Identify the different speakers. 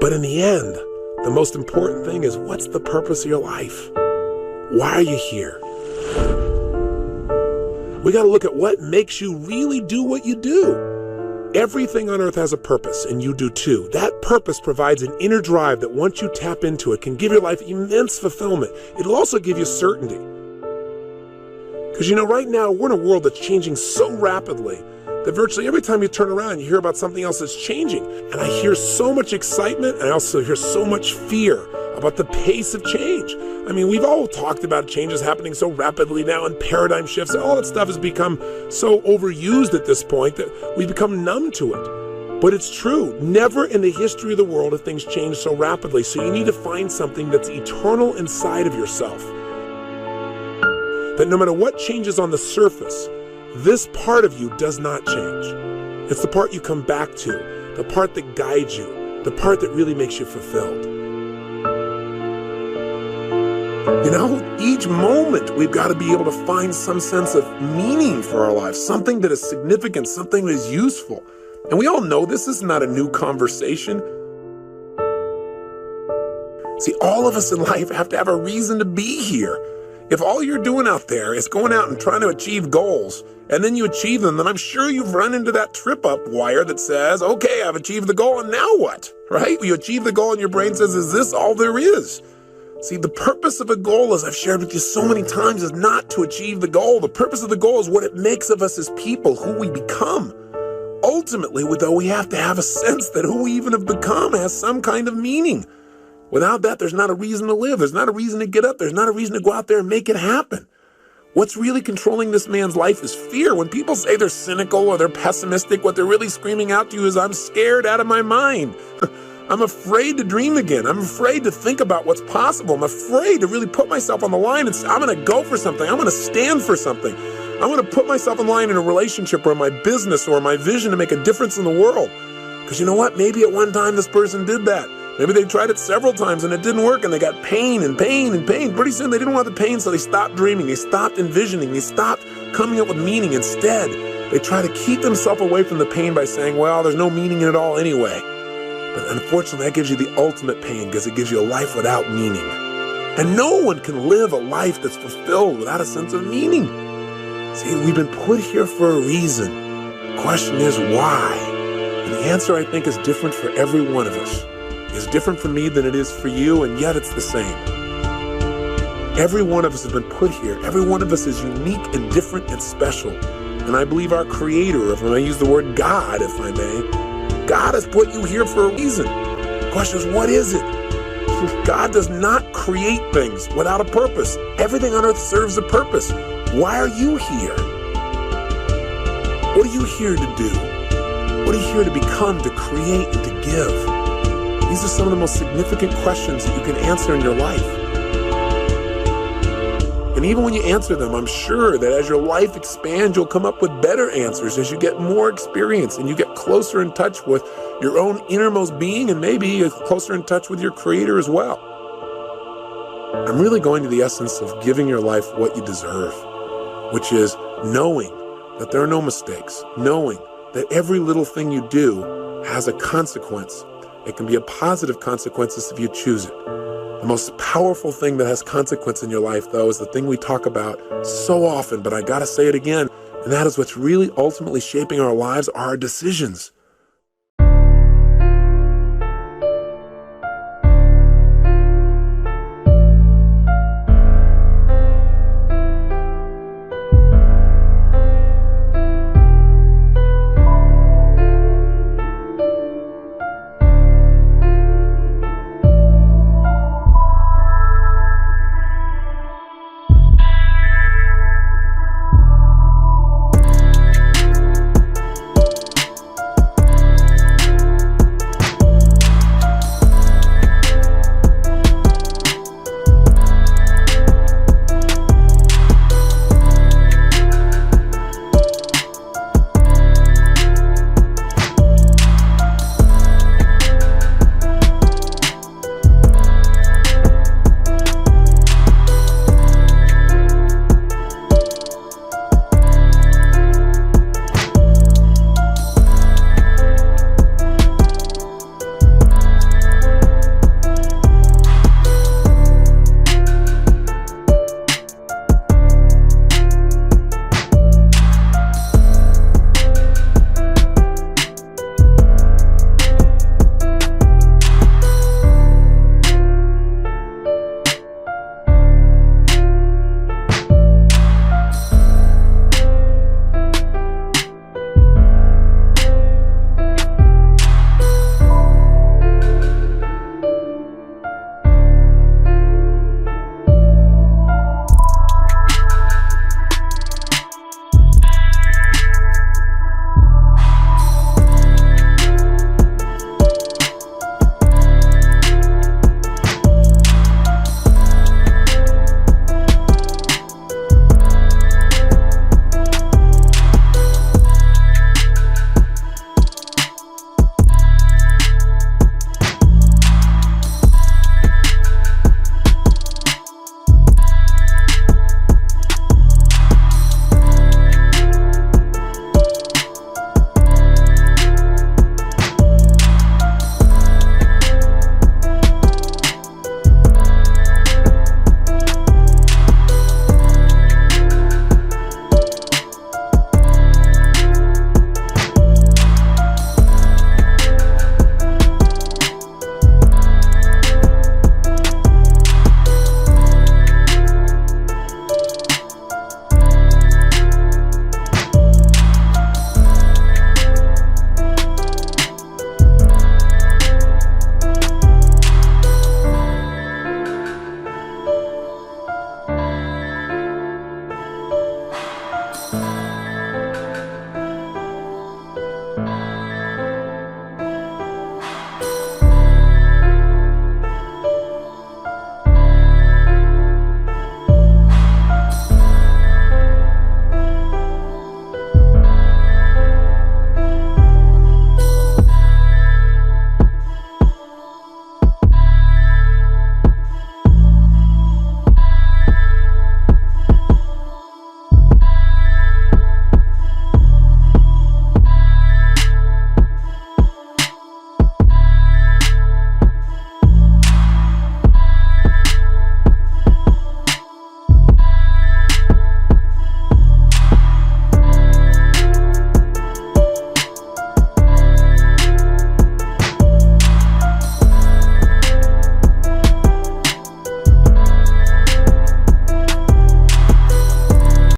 Speaker 1: But in the end, the most important thing is, what's the purpose of your life? Why are you here? We got to look at what makes you really do what you do. Everything on earth has a purpose, and you do too. That purpose provides an inner drive that once you tap into it can give your life immense fulfillment. It'll also give you certainty. Because right now we're in a world that's changing so rapidly that virtually every time you turn around, you hear about something else that's changing. And I hear so much excitement, and I also hear so much fear about the pace of change. I mean, we've all talked about changes happening so rapidly now and paradigm shifts. All that stuff has become so overused at this point that we've become numb to it. But it's true. Never in the history of the world have things changed so rapidly. So you need to find something that's eternal inside of yourself. That no matter what changes on the surface, this part of you does not change. It's the part you come back to, the part that guides you, the part that really makes you fulfilled. Each moment we've got to be able to find some sense of meaning for our lives, something that is significant, something that is useful. And we all know this is not a new conversation. See, all of us in life have to have a reason to be here. If all you're doing out there is going out and trying to achieve goals, and then you achieve them, then I'm sure you've run into that trip-up wire that says, okay, I've achieved the goal, and now what? Right? You achieve the goal and your brain says, is this all there is? See, the purpose of a goal, as I've shared with you so many times, is not to achieve the goal. The purpose of the goal is what it makes of us as people, who we become. Ultimately, though, we have to have a sense that who we even have become has some kind of meaning. Without that, there's not a reason to live. There's not a reason to get up. There's not a reason to go out there and make it happen. What's really controlling this man's life is fear. When people say they're cynical or they're pessimistic, what they're really screaming out to you is, I'm scared out of my mind. I'm afraid to dream again. I'm afraid to think about what's possible. I'm afraid to really put myself on the line and say, I'm going to go for something. I'm going to stand for something. I'm going to put myself on the line in a relationship or my business or my vision to make a difference in the world. Because you know what? Maybe at one time this person did that. Maybe they tried it several times and it didn't work and they got pain and pain and pain. Pretty soon they didn't want the pain, so they stopped dreaming. They stopped envisioning. They stopped coming up with meaning. Instead, they try to keep themselves away from the pain by saying, well, there's no meaning in it all anyway. But unfortunately, that gives you the ultimate pain because it gives you a life without meaning. And no one can live a life that's fulfilled without a sense of meaning. See, we've been put here for a reason. The question is why? And the answer, I think, is different for every one of us. It's different for me than it is for you, and yet it's the same. Every one of us has been put here. Every one of us is unique and different and special. And I believe our Creator, if I may use the word God, if I may, God has put you here for a reason. The question is, what is it? God does not create things without a purpose. Everything on earth serves a purpose. Why are you here? What are you here to do? What are you here to become, to create, and to give? These are some of the most significant questions that you can answer in your life. And even when you answer them, I'm sure that as your life expands, you'll come up with better answers as you get more experience and you get closer in touch with your own innermost being and maybe closer in touch with your Creator as well. I'm really going to the essence of giving your life what you deserve, which is knowing that there are no mistakes, knowing that every little thing you do has a consequence. It can be a positive consequence if you choose it. The most powerful thing that has consequence in your life, though, is the thing we talk about so often, but I gotta say it again, and that is what's really ultimately shaping our lives are our decisions.